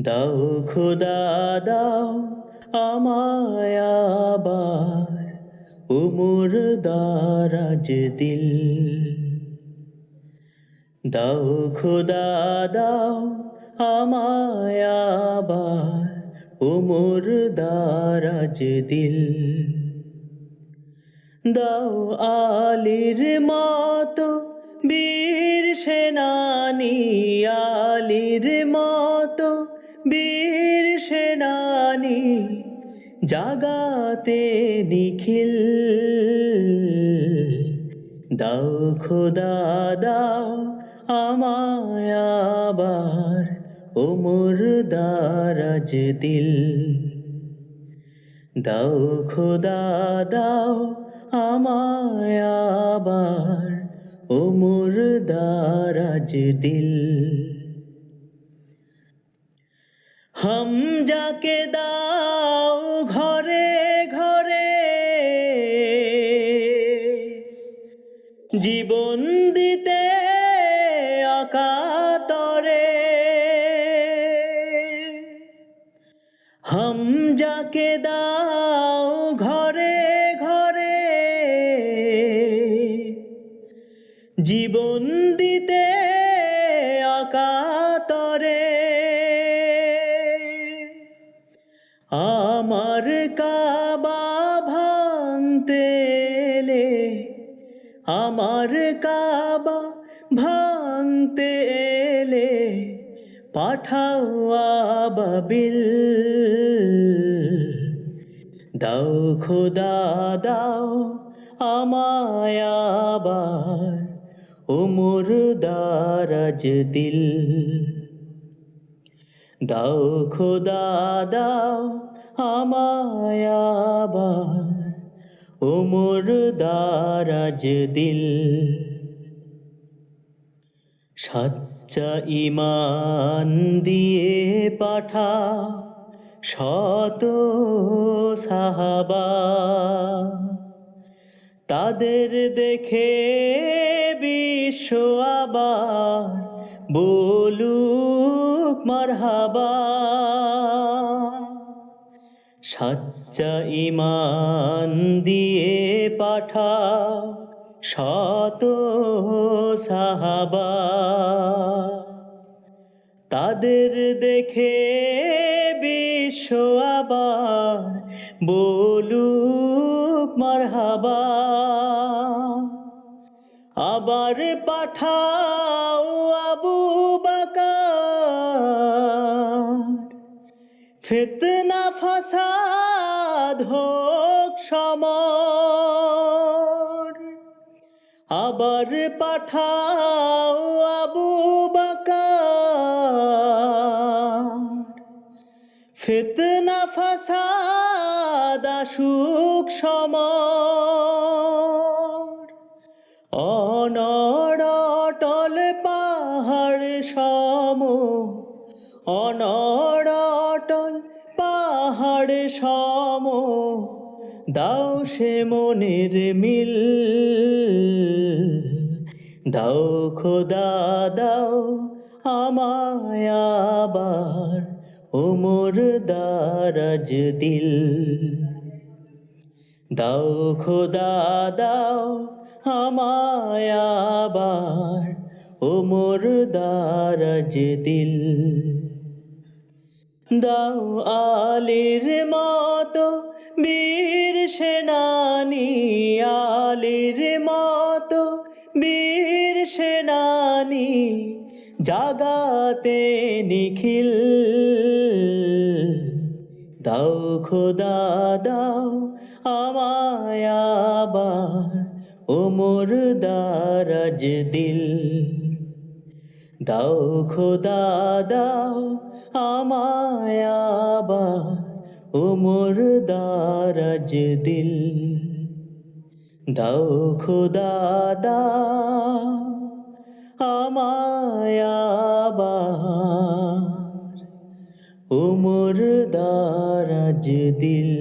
দাও খোদা দাও আমায় আবার উমর দারাজ দিল। দাও খোদা দাও আমায় আবার উমর দারাজ দিল। দাও আলীর মতো বীর সেনানী, আলীর মতো বীর সেনানী, জাগাতে নিখিল। দাও খোদা দাও আমায় আবার ওমর দারাজ দিল। দাও খোদা দাও আমায় আবার ওমর দারাজ দিল। হামজাকে দাও ঘরে ঘরে জীবন দিতে অকাতরে। হামজাকে দাও ঘরে ঘরে জীবন দিতে অকাতরে। আমার কাবা ভাঙতে এলে, আমার কাবা ভাঙতে এলে পাঠাও আবাবিল। দাও খোদা দাও আমায় আবার ওমর দারাজ দিল। দাও খোদা দাও আমায় আবার ওমর দারাজ দিল। সাচ্চা ঈমান দিয়ে পাঠা শত সাহাবা, তাদের দেখে বিশ্ব আবার বলুক মারহাবা। সাচ্চা ঈমান দিয়ে পাঠা শত সাহাবা, তাদের দেখে বিশ্ব আবার বলুক মারহাবা। আবার পাঠাও আবু বকর, ফিতনা ফাসাদ হোক সমর। আবার পাঠাও আবু বকর, ফিতনা ফাসাদ আসুক সমর। অনড় অটল পাহাড় সম, অনড় অটল পাহাড় সম, দাও সে মনের মিল। দাও খোদা দাও আমায় আবার ওমর দারাজ দিল। দাও খোদা দাও আমায় আবার ওমর দারাজ দিল। দাও আলীর মতো বীর সেনানী, আলীর মতো বীর সেনানী, জাগাতে নিখিল। দাও খোদা দাও আমায় আবার ওমর দারাজ দিল। দাও খোদা দাও আমায় আবার ওমর দারাজ দিল। দাও খোদা দাও আমায় আবার ওমর দারাজ দিল।